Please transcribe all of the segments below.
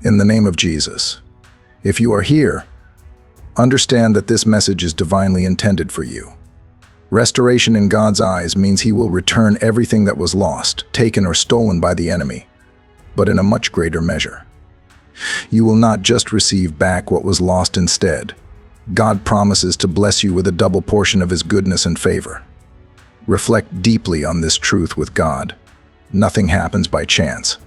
In the name of Jesus, if you are here, understand that this message is divinely intended for you. Restoration in God's eyes means He will return everything that was lost, taken, or stolen by the enemy, but in a much greater measure. You will not just receive back what was lost instead. God promises to bless you with a double portion of His goodness and favor. Reflect deeply on this truth with God. Nothing happens by chance.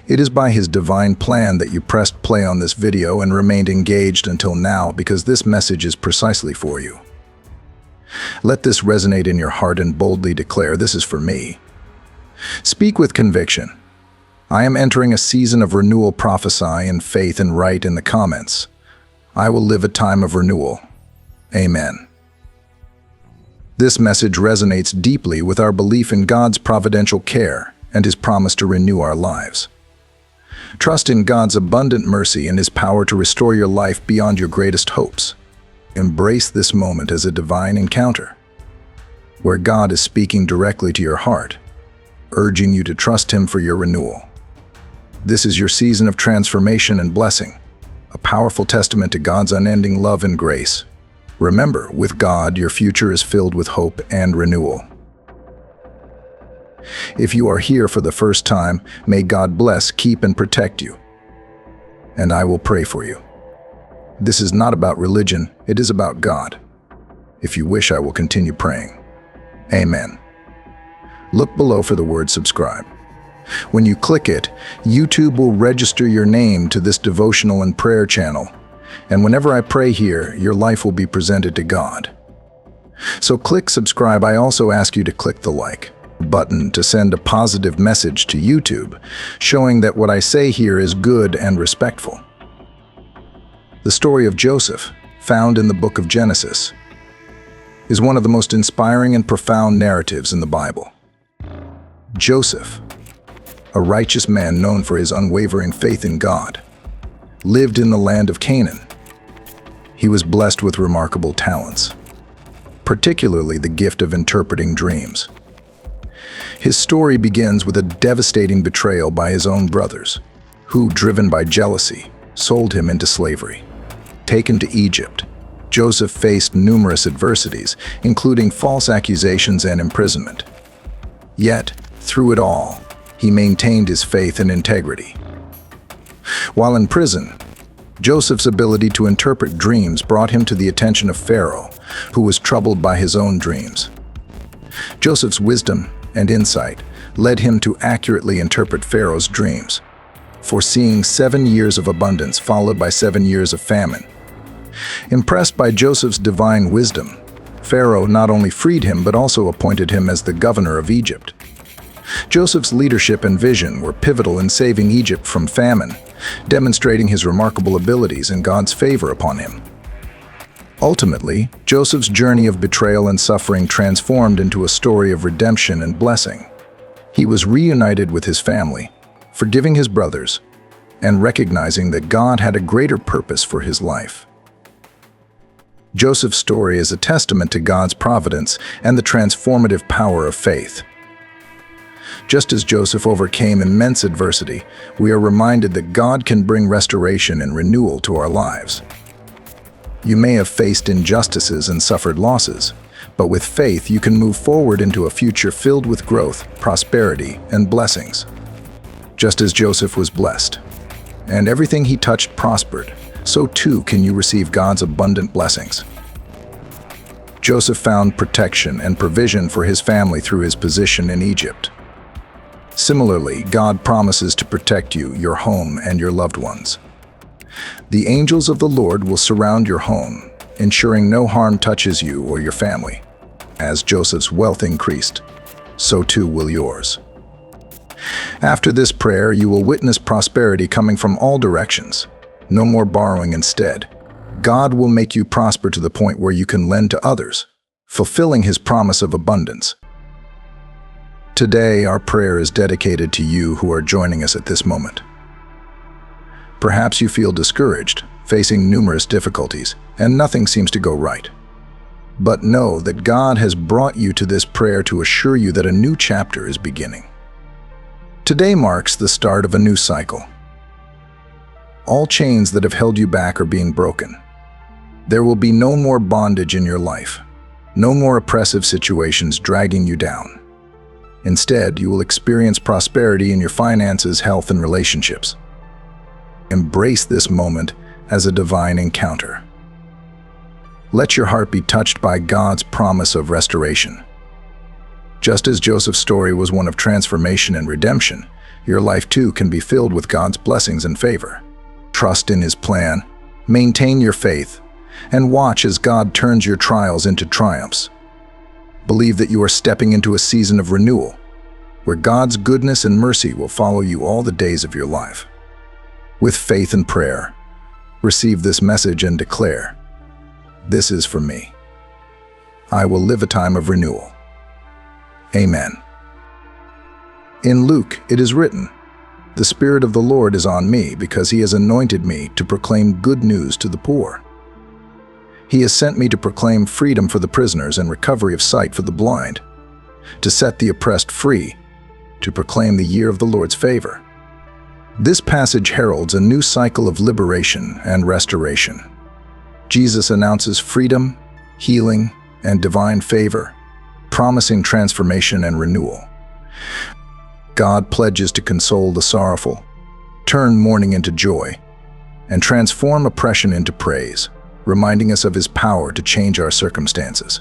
It is by His divine plan that you pressed play on this video and remained engaged until now, because this message is precisely for you. Let this resonate in your heart and boldly declare, "This is for me." Speak with conviction. "I am entering a season of renewal." Prophesy in faith and write in the comments, "I will live a time of renewal." Amen. This message resonates deeply with our belief in God's providential care and His promise to renew our lives. Trust in God's abundant mercy and His power to restore your life beyond your greatest hopes. Embrace this moment as a divine encounter, where God is speaking directly to your heart, urging you to trust Him for your renewal. This is your season of transformation and blessing, a powerful testament to God's unending love and grace. Remember, with God, your future is filled with hope and renewal. If you are here for the first time, may God bless, keep, and protect you. And I will pray for you. This is not about religion, it is about God. If you wish, I will continue praying. Amen. Look below for the word subscribe. When you click it, YouTube will register your name to this devotional and prayer channel. And whenever I pray here, your life will be presented to God. So click subscribe. I also ask you to click the like button to send a positive message to YouTube, showing that what I say here is good and respectful. The story of Joseph, found in the book of Genesis, is one of the most inspiring and profound narratives in the Bible. Joseph, a righteous man known for his unwavering faith in God, lived in the land of Canaan. He was blessed with remarkable talents, particularly the gift of interpreting dreams. His story begins with a devastating betrayal by his own brothers, who, driven by jealousy, sold him into slavery. Taken to Egypt, Joseph faced numerous adversities, including false accusations and imprisonment. Yet, through it all, he maintained his faith and integrity. While in prison, Joseph's ability to interpret dreams brought him to the attention of Pharaoh, who was troubled by his own dreams. Joseph's wisdom and insight led him to accurately interpret Pharaoh's dreams, foreseeing 7 years of abundance followed by 7 years of famine. Impressed by Joseph's divine wisdom, Pharaoh not only freed him but also appointed him as the governor of Egypt. Joseph's leadership and vision were pivotal in saving Egypt from famine, demonstrating his remarkable abilities and God's favor upon him. Ultimately, Joseph's journey of betrayal and suffering transformed into a story of redemption and blessing. He was reunited with his family, forgiving his brothers, and recognizing that God had a greater purpose for his life. Joseph's story is a testament to God's providence and the transformative power of faith. Just as Joseph overcame immense adversity, we are reminded that God can bring restoration and renewal to our lives. You may have faced injustices and suffered losses, but with faith you can move forward into a future filled with growth, prosperity, and blessings. Just as Joseph was blessed, and everything he touched prospered, so too can you receive God's abundant blessings. Joseph found protection and provision for his family through his position in Egypt. Similarly, God promises to protect you, your home, and your loved ones. The angels of the Lord will surround your home, ensuring no harm touches you or your family. As Joseph's wealth increased, so too will yours. After this prayer, you will witness prosperity coming from all directions. No more borrowing instead. God will make you prosper to the point where you can lend to others, fulfilling His promise of abundance. Today, our prayer is dedicated to you who are joining us at this moment. Perhaps you feel discouraged, facing numerous difficulties, and nothing seems to go right. But know that God has brought you to this prayer to assure you that a new chapter is beginning. Today marks the start of a new cycle. All chains that have held you back are being broken. There will be no more bondage in your life, no more oppressive situations dragging you down. Instead, you will experience prosperity in your finances, health, and relationships. Embrace this moment as a divine encounter. Let your heart be touched by God's promise of restoration. Just as Joseph's story was one of transformation and redemption, your life too can be filled with God's blessings and favor. Trust in His plan, maintain your faith, and watch as God turns your trials into triumphs. Believe that you are stepping into a season of renewal, where God's goodness and mercy will follow you all the days of your life. With faith and prayer, receive this message and declare, "This is for me. I will live a time of renewal." Amen. In Luke, it is written, "The Spirit of the Lord is on me, because He has anointed me to proclaim good news to the poor. He has sent me to proclaim freedom for the prisoners and recovery of sight for the blind, to set the oppressed free, to proclaim the year of the Lord's favor." This passage heralds a new cycle of liberation and restoration. Jesus announces freedom, healing, and divine favor, promising transformation and renewal. God pledges to console the sorrowful, turn mourning into joy, and transform oppression into praise, reminding us of His power to change our circumstances.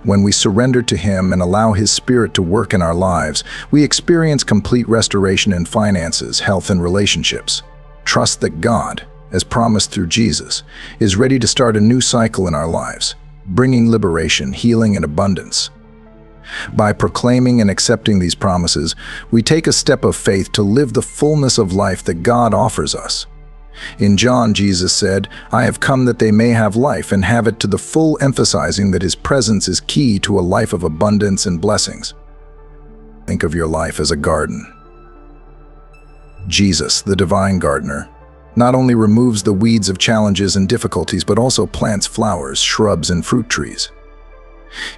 When we surrender to Him and allow His Spirit to work in our lives, we experience complete restoration in finances, health, and relationships. Trust that God, as promised through Jesus, is ready to start a new cycle in our lives, bringing liberation, healing, and abundance. By proclaiming and accepting these promises, we take a step of faith to live the fullness of life that God offers us. In John, Jesus said, "I have come that they may have life and have it to the full," emphasizing that His presence is key to a life of abundance and blessings. Think of your life as a garden. Jesus, the divine gardener, not only removes the weeds of challenges and difficulties, but also plants flowers, shrubs, and fruit trees.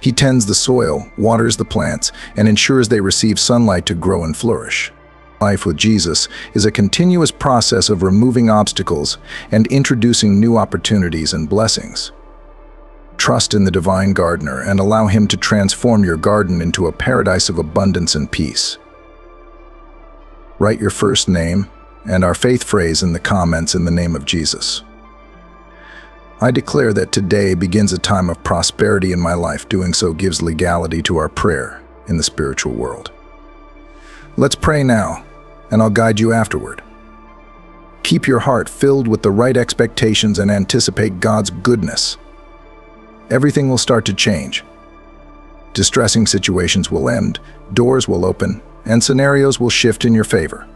He tends the soil, waters the plants, and ensures they receive sunlight to grow and flourish. Life with Jesus is a continuous process of removing obstacles and introducing new opportunities and blessings. Trust in the divine gardener and allow Him to transform your garden into a paradise of abundance and peace. Write your first name and our faith phrase in the comments in the name of Jesus. I declare that today begins a time of prosperity in my life. Doing so gives legality to our prayer in the spiritual world. Let's pray now, and I'll guide you afterward. Keep your heart filled with the right expectations and anticipate God's goodness. Everything will start to change. Distressing situations will end, doors will open, and scenarios will shift in your favor.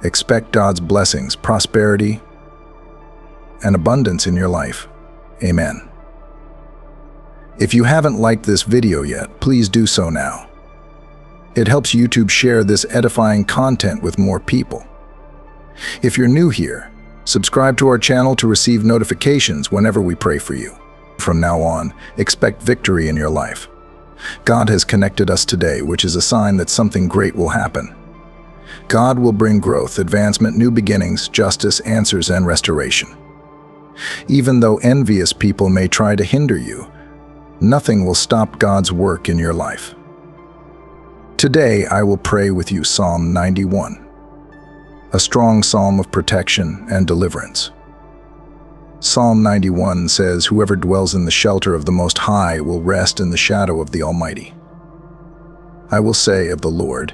Expect God's blessings, prosperity, and abundance in your life. Amen. If you haven't liked this video yet, please do so now. It helps YouTube share this edifying content with more people. If you're new here, subscribe to our channel to receive notifications whenever we pray for you. From now on, expect victory in your life. God has connected us today, which is a sign that something great will happen. God will bring growth, advancement, new beginnings, justice, answers, and restoration. Even though envious people may try to hinder you, nothing will stop God's work in your life. Today, I will pray with you Psalm 91, a strong psalm of protection and deliverance. Psalm 91 says, "Whoever dwells in the shelter of the Most High will rest in the shadow of the Almighty. I will say of the Lord,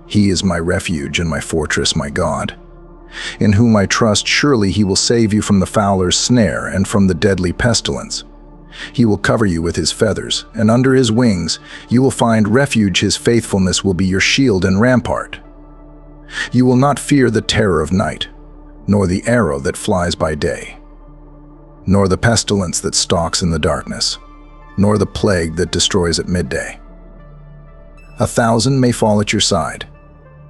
He is my refuge and my fortress, my God. In whom I trust, surely He will save you from the fowler's snare and from the deadly pestilence. He will cover you with His feathers, and under His wings you will find refuge. His faithfulness will be your shield and rampart. You will not fear the terror of night, nor the arrow that flies by day, nor the pestilence that stalks in the darkness, nor the plague that destroys at midday. 1,000 may fall at your side,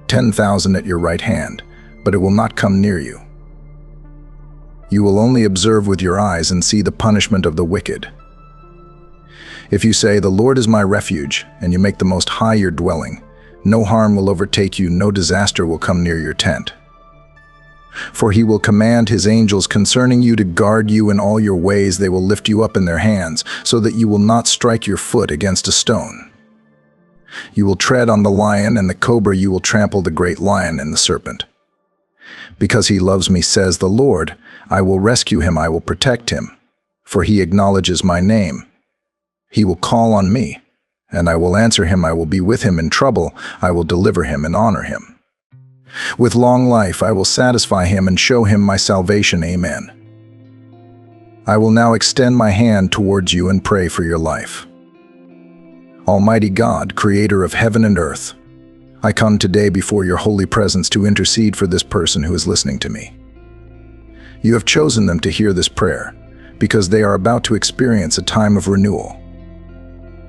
10,000 at your right hand, but it will not come near you. You will only observe with your eyes and see the punishment of the wicked. If you say, 'The Lord is my refuge,' and you make the Most High your dwelling, no harm will overtake you, no disaster will come near your tent. For he will command his angels concerning you to guard you in all your ways. They will lift you up in their hands, so that you will not strike your foot against a stone. You will tread on the lion and the cobra. You will trample the great lion and the serpent. Because he loves me, says the Lord, I will rescue him, I will protect him, for he acknowledges my name. He will call on me, and I will answer him. I will be with him in trouble. I will deliver him and honor him. With long life I will satisfy him and show him my salvation. Amen. I will now extend my hand towards you and pray for your life. Almighty God, creator of heaven and earth, I come today before your holy presence to intercede for this person who is listening to me. You have chosen them to hear this prayer because they are about to experience a time of renewal.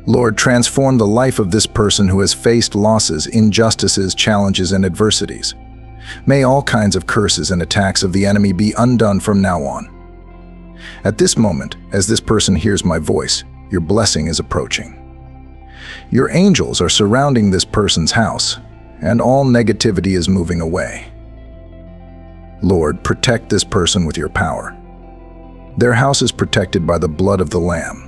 Lord, transform the life of this person who has faced losses, injustices, challenges, and adversities. May all kinds of curses and attacks of the enemy be undone from now on. At this moment, as this person hears my voice, your blessing is approaching. Your angels are surrounding this person's house, and all negativity is moving away. Lord, protect this person with your power. Their house is protected by the blood of the Lamb.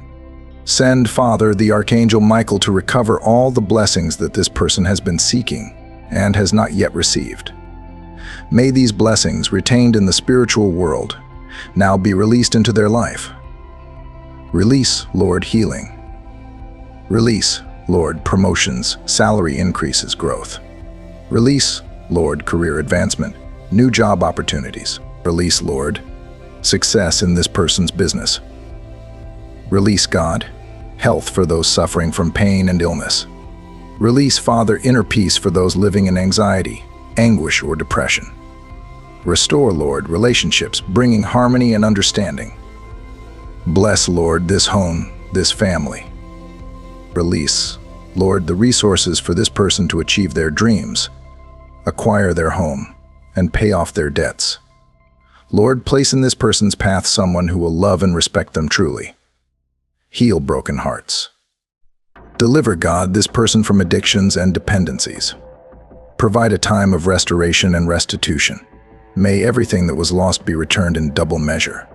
Send, Father, the Archangel Michael to recover all the blessings that this person has been seeking and has not yet received. May these blessings, retained in the spiritual world, now be released into their life. Release, Lord, healing. Release, Lord, promotions, salary increases, growth. Release, Lord, career advancement, new job opportunities. Release, Lord, success in this person's business. Release, God, health for those suffering from pain and illness. Release, Father, inner peace for those living in anxiety, anguish, or depression. Restore, Lord, relationships, bringing harmony and understanding. Bless, Lord, this home, this family. Release, Lord, the resources for this person to achieve their dreams, acquire their home, and pay off their debts. Lord, place in this person's path someone who will love and respect them truly. Heal broken hearts. Deliver, God, this person from addictions and dependencies. Provide a time of restoration and restitution. May everything that was lost be returned in double measure.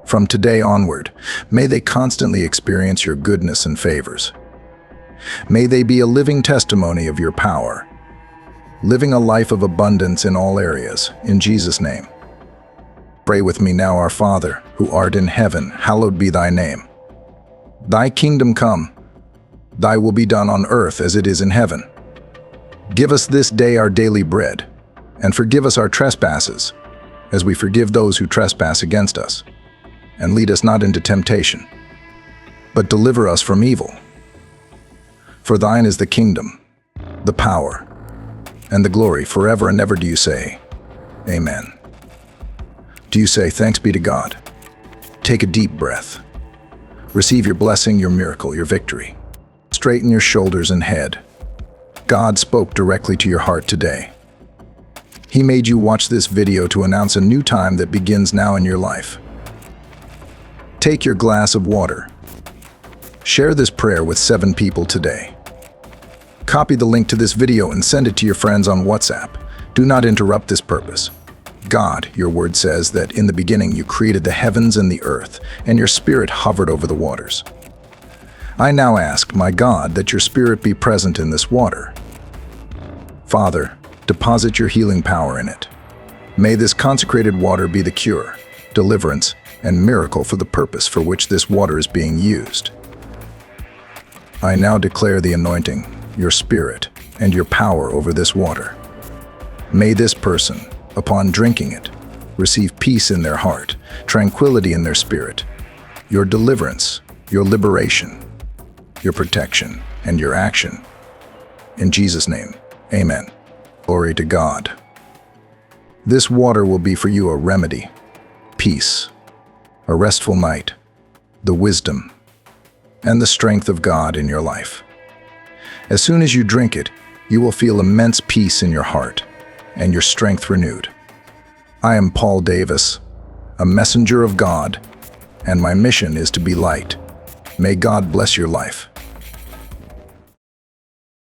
From today onward, may they constantly experience your goodness and favors. May they be a living testimony of your power, living a life of abundance in all areas, in Jesus' name. Pray with me now. Our Father, who art in heaven, hallowed be thy name. Thy kingdom come, thy will be done on earth as it is in heaven. Give us this day our daily bread, and forgive us our trespasses, as we forgive those who trespass against us. And lead us not into temptation, but deliver us from evil. For thine is the kingdom, the power, and the glory forever and ever. Do you say, Amen? Do you say, thanks be to God? Take a deep breath. Receive your blessing, your miracle, your victory. Straighten your shoulders and head. God spoke directly to your heart today. He made you watch this video to announce a new time that begins now in your life. Take your glass of water. Share this prayer with 7 people today. Copy the link to this video and send it to your friends on WhatsApp. Do not interrupt this purpose. God, your word says that in the beginning you created the heavens and the earth, and your spirit hovered over the waters. I now ask, my God, that your spirit be present in this water. Father, deposit your healing power in it. May this consecrated water be the cure, deliverance, and miracle for the purpose for which this water is being used. I now declare the anointing, your spirit, and your power over this water. May this person, upon drinking it, receive peace in their heart, tranquility in their spirit, your deliverance, your liberation, your protection, and your action. In Jesus' name, amen. Glory to God. This water will be for you a remedy, peace, a restful night, the wisdom, and the strength of God in your life. As soon as you drink it, you will feel immense peace in your heart and your strength renewed. I am Paul Davis, a messenger of God, and my mission is to be light. May God bless your life.